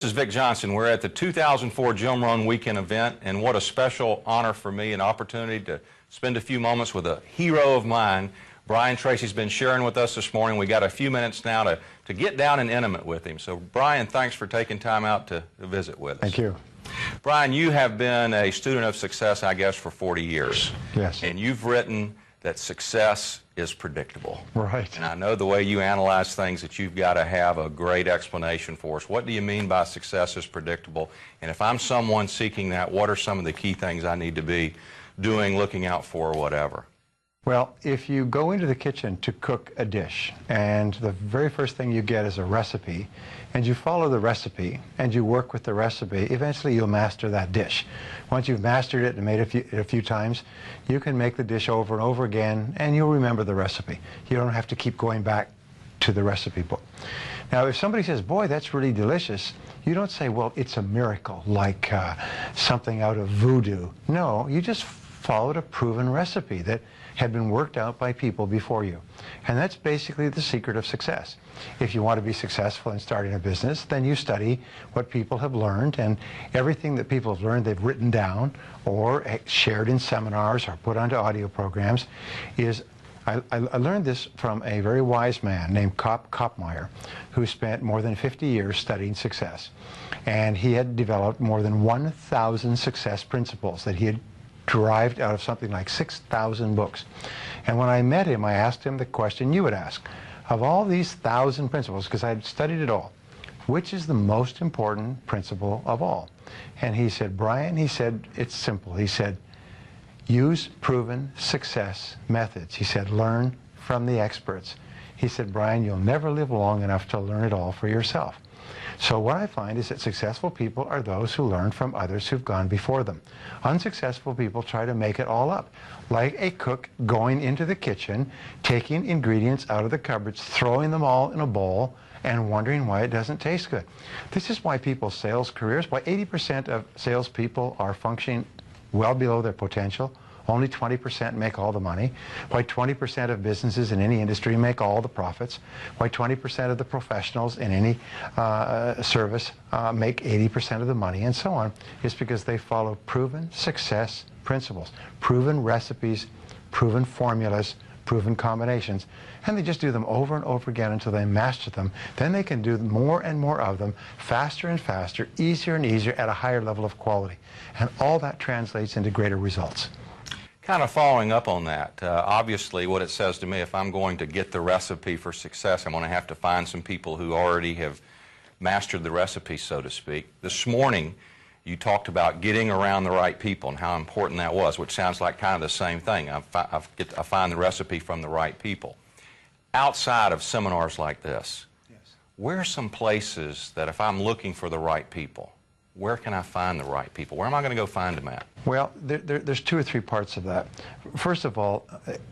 This is Vic Johnson. We're at the 2004 Jim Rohn Weekend event, and what a special honor for me, an opportunity to spend a few moments with a hero of mine. Brian Tracy's been sharing with us this morning. We got a few minutes now to get down and intimate with him. So, Brian, thanks for taking time out to visit with us. Thank you. Brian, you have been a student of success, I guess, for 40 years. Yes. And you've written that success is predictable. Right. And I know the way you analyze things that you've got to have a great explanation for us. What do you mean by success is predictable? And if I'm someone seeking that, what are some of the key things I need to be doing, looking out for, whatever? Well, if you go into the kitchen to cook a dish, and the very first thing you get is a recipe, and you follow the recipe, and you work with the recipe, eventually you'll master that dish. Once you've mastered it and made it a few times, you can make the dish over and over again, and you'll remember the recipe. You don't have to keep going back to the recipe book. Now, if somebody says, boy, that's really delicious, you don't say, well, it's a miracle, like something out of voodoo. No, you just followed a proven recipe that had been worked out by people before you. And that's basically the secret of success. If you want to be successful in starting a business, then you study what people have learned, and everything that people have learned they've written down or shared in seminars or put onto audio programs is I learned this from a very wise man named Kopmeyer, who spent more than 50 years studying success. And he had developed more than 1,000 success principles that he had derived out of something like 6,000 books. And when I met him, I asked him the question you would ask. Of all these 1,000 principles, because I had studied it all, which is the most important principle of all? And he said, Brian, he said, it's simple. He said, use proven success methods. He said, learn from the experts. He said, Brian, you'll never live long enough to learn it all for yourself. So what I find is that successful people are those who learn from others who've gone before them. Unsuccessful people try to make it all up, like a cook going into the kitchen, taking ingredients out of the cupboards, throwing them all in a bowl, and wondering why it doesn't taste good. This is why people's sales careers, why 80% of salespeople are functioning well below their potential. Only 20% make all the money. Why 20% of businesses in any industry make all the profits. Why 20% of the professionals in any service make 80% of the money, and so on, is because they follow proven success principles, proven recipes, proven formulas, proven combinations, and they just do them over and over again until they master them. Then they can do more and more of them, faster and faster, easier and easier, at a higher level of quality. And all that translates into greater results. Kind of following up on that, obviously what it says to me, if I'm going to get the recipe for success, I'm going to have to find some people who already have mastered the recipe, so to speak. This morning, you talked about getting around the right people and how important that was, which sounds like kind of the same thing. I find the recipe from the right people. Outside of seminars like this, yes, where are some places that if I'm looking for the right people, where can I find the right people? Where am I going to go find them at? Well, there's two or three parts of that. First of all,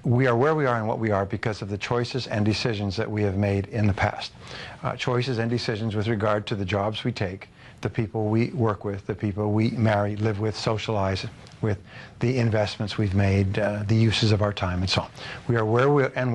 we are where we are and what we are because of the choices and decisions that we have made in the past. Choices and decisions with regard to the jobs we take, the people we work with, the people we marry, live with, socialize with, the investments we've made, the uses of our time, and so on. We are where we are and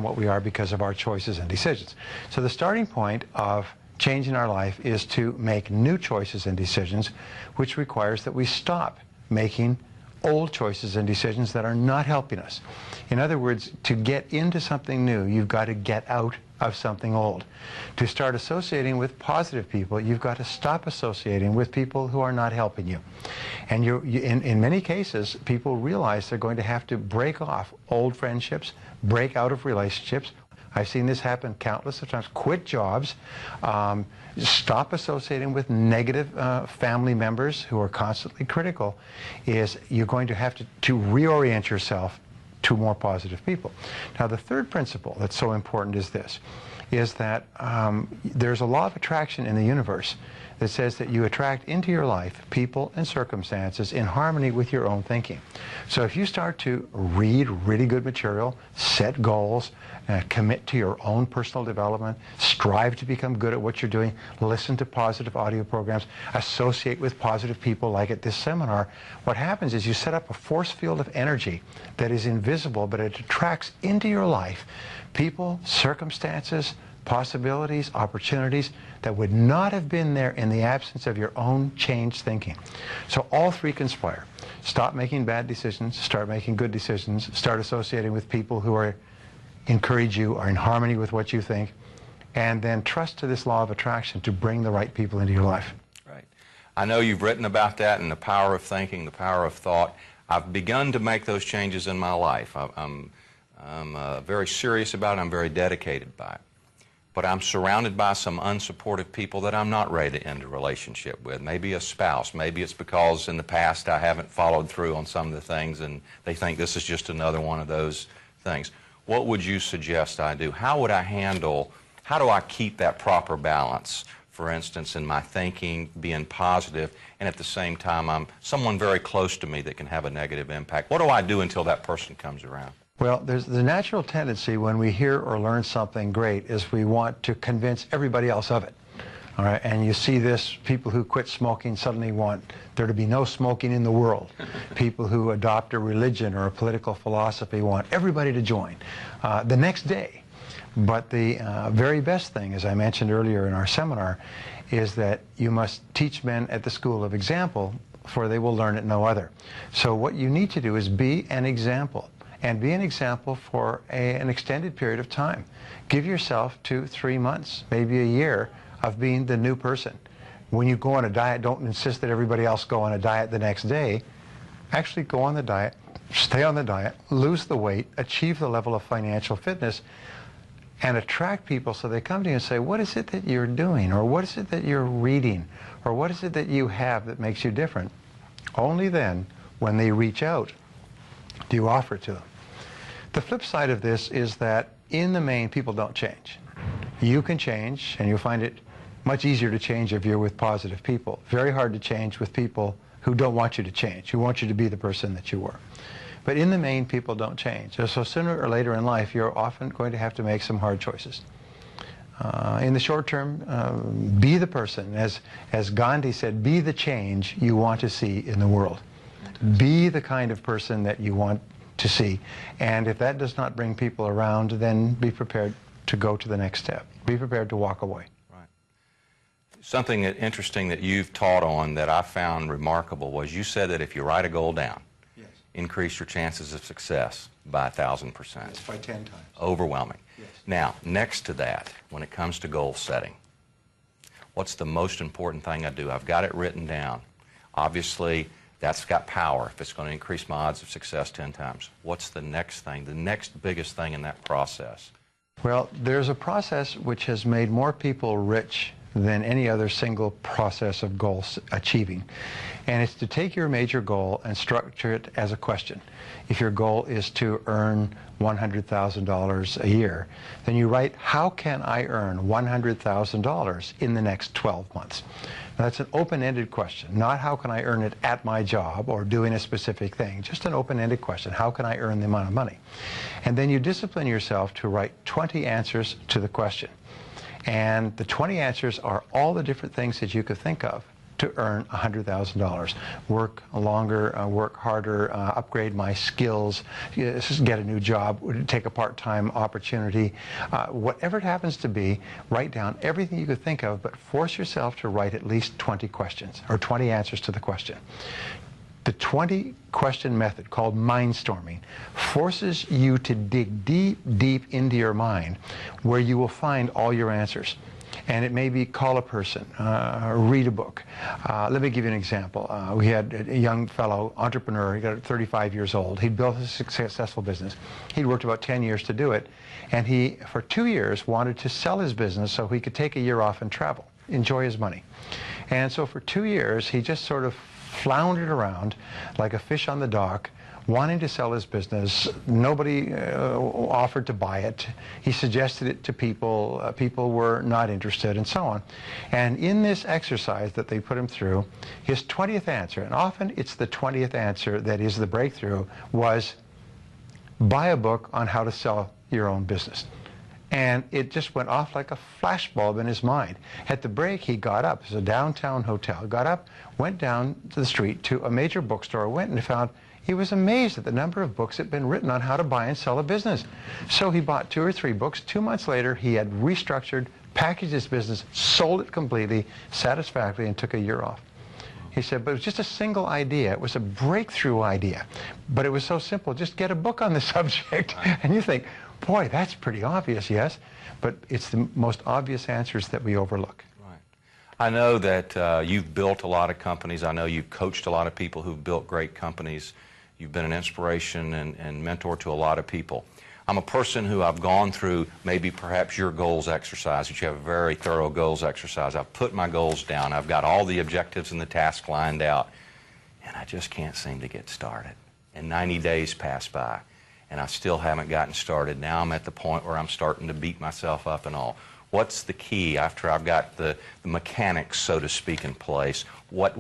what we are because of our choices and decisions. So the starting point of change in our life is to make new choices and decisions, which requires that we stop making old choices and decisions that are not helping us. In other words, to get into something new, you've got to get out of something old. To start associating with positive people, you've got to stop associating with people who are not helping you. And in many cases, people realize they're going to have to break off old friendships, break out of relationships. I've seen this happen countless of times. Quit jobs, stop associating with negative family members who are constantly critical. You're going to have to reorient yourself to more positive people. Now, the third principle that's so important is this, is that there's a law of attraction in the universe that says that you attract into your life people and circumstances in harmony with your own thinking. So if you start to read really good material, set goals, commit to your own personal development, strive to become good at what you're doing, listen to positive audio programs, associate with positive people like at this seminar, what happens is you set up a force field of energy that is invisible, but it attracts into your life people, circumstances, possibilities, opportunities that would not have been there in the absence of your own changed thinking. So all three conspire. Stop making bad decisions, start making good decisions, start associating with people who encourage you, are in harmony with what you think, and then trust to this law of attraction to bring the right people into your life. Right. I know you've written about that and the power of thinking, the power of thought. I've begun to make those changes in my life. I'm very serious about it. I'm very dedicated by it. But I'm surrounded by some unsupportive people that I'm not ready to end a relationship with. Maybe a spouse. Maybe it's because in the past I haven't followed through on some of the things and they think this is just another one of those things. What would you suggest I do? How would I handle, how do I keep that proper balance, for instance, in my thinking, being positive, and at the same time I'm someone very close to me that can have a negative impact? What do I do until that person comes around? Well, there's the natural tendency when we hear or learn something great is we want to convince everybody else of it. All right, and you see this, people who quit smoking suddenly want there to be no smoking in the world. People who adopt a religion or a political philosophy want everybody to join the next day. But the very best thing, as I mentioned earlier in our seminar, is that you must teach men at the school of example, for they will learn at no other. So what you need to do is be an example. And be an example for an extended period of time. Give yourself 2-3 months, maybe a year, of being the new person. When you go on a diet, don't insist that everybody else go on a diet the next day. Actually go on the diet, stay on the diet, lose the weight, achieve the level of financial fitness, and attract people so they come to you and say, what is it that you're doing? Or what is it that you're reading? Or what is it that you have that makes you different? Only then, when they reach out, do you offer it to them. The flip side of this is that in the main, people don't change. You can change, and you'll find it much easier to change if you're with positive people. Very hard to change with people who don't want you to change, who want you to be the person that you were. But in the main, people don't change. So sooner or later in life, you're often going to have to make some hard choices. In the short term, be the person. As Gandhi said, be the change you want to see in the world. Be the kind of person that you want to see. And if that does not bring people around, then be prepared to go to the next step. Be prepared to walk away. Right. Something interesting that you've taught on that I found remarkable was you said that if you write a goal down, yes, increase your chances of success by 1,000%. yes, by 10 times. Overwhelming. Yes. Now, next to that, when it comes to goal setting, what's the most important thing I do? I've got it written down. Obviously, that's got power if it's going to increase my odds of success 10 times. What's the next thing, the next biggest thing in that process? Well, there's a process which has made more people rich than any other single process of goal achieving. And it's to take your major goal and structure it as a question. If your goal is to earn $100,000 a year, then you write, how can I earn $100,000 in the next 12 months? Now, that's an open-ended question, not how can I earn it at my job or doing a specific thing, just an open-ended question, how can I earn the amount of money? And then you discipline yourself to write 20 answers to the question. And the 20 answers are all the different things that you could think of to earn $100,000. Work longer, work harder, upgrade my skills, get a new job, take a part-time opportunity. Whatever it happens to be, write down everything you could think of, but force yourself to write at least 20 questions, or 20 answers to the question. The 20-question method, called mindstorming, forces you to dig deep, deep into your mind where you will find all your answers. And it may be call a person, read a book. Let me give you an example. We had a young fellow, entrepreneur, he got 35 years old. He'd built a successful business. He'd worked about 10 years to do it. And he, for 2 years, wanted to sell his business so he could take a year off and travel, enjoy his money. And so for 2 years, he just sort of floundered around like a fish on the dock, wanting to sell his business. Nobody offered to buy it. He suggested it to people. People were not interested, and so on. And in this exercise that they put him through, his 20th answer, and often it's the 20th answer that is the breakthrough, was buy a book on how to sell your own business. And it just went off like a flashbulb in his mind. At the break, he got up. It was a downtown hotel. Got up, went down to the street to a major bookstore, went and found He was amazed at the number of books that had been written on how to buy and sell a business. So he bought 2 or 3 books. 2 months later, he had restructured, packaged his business, sold it completely, satisfactorily, and took a year off. He said, but it was just a single idea. It was a breakthrough idea. But it was so simple. Just get a book on the subject. And you think, boy, that's pretty obvious, yes? But it's the most obvious answers that we overlook. Right. I know that you've built a lot of companies. I know you've coached a lot of people who've built great companies. You've been an inspiration and mentor to a lot of people. I'm a person who I've gone through maybe perhaps your goals exercise, that you have a very thorough goals exercise. I've put my goals down. I've got all the objectives and the tasks lined out, and I just can't seem to get started. And 90 days pass by, and I still haven't gotten started. Now I'm at the point where I'm starting to beat myself up and all. What's the key after I've got the mechanics, so to speak, in place? What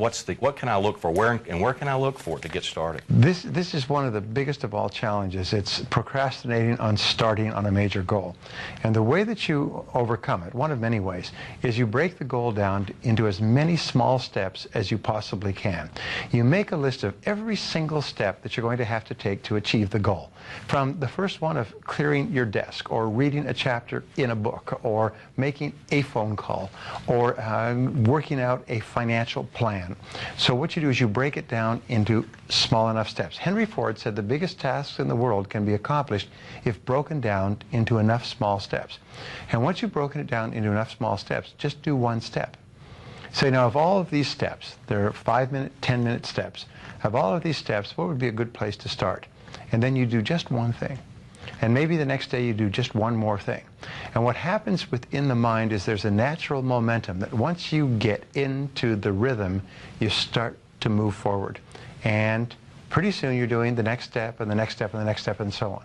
can I look for? Where can I look for it to get started? This is one of the biggest of all challenges. It's procrastinating on starting on a major goal. And the way that you overcome it, one of many ways, is you break the goal down into as many small steps as you possibly can. You make a list of every single step that you're going to have to take to achieve the goal. From the first one of clearing your desk, or reading a chapter in a book, or making a phone call, or working out a financial plan. So what you do is you break it down into small enough steps. Henry Ford said the biggest tasks in the world can be accomplished if broken down into enough small steps. And once you've broken it down into enough small steps, just do one step. Say, now of all of these steps, there are 5-minute, 10-minute steps. Of all of these steps, what would be a good place to start? And then you do just one thing. And maybe the next day you do just one more thing. And what happens within the mind is there's a natural momentum that once you get into the rhythm, you start to move forward. And pretty soon you're doing the next step and the next step and the next step and so on.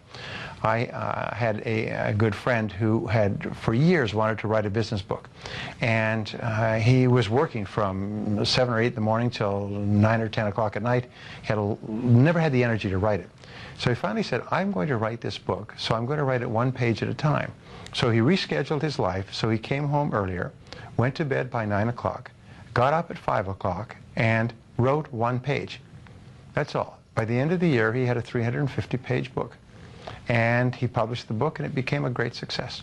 I had a good friend who had for years wanted to write a business book. And he was working from 7 or 8 in the morning till 9 or 10 o'clock at night. He never had the energy to write it. So he finally said, I'm going to write this book, so I'm going to write it 1 page at a time. So he rescheduled his life, so he came home earlier, went to bed by 9 o'clock, got up at 5 o'clock, and wrote 1 page. That's all. By the end of the year, he had a 350-page book. And he published the book, and it became a great success.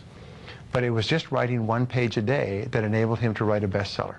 But it was just writing 1 page a day that enabled him to write a bestseller.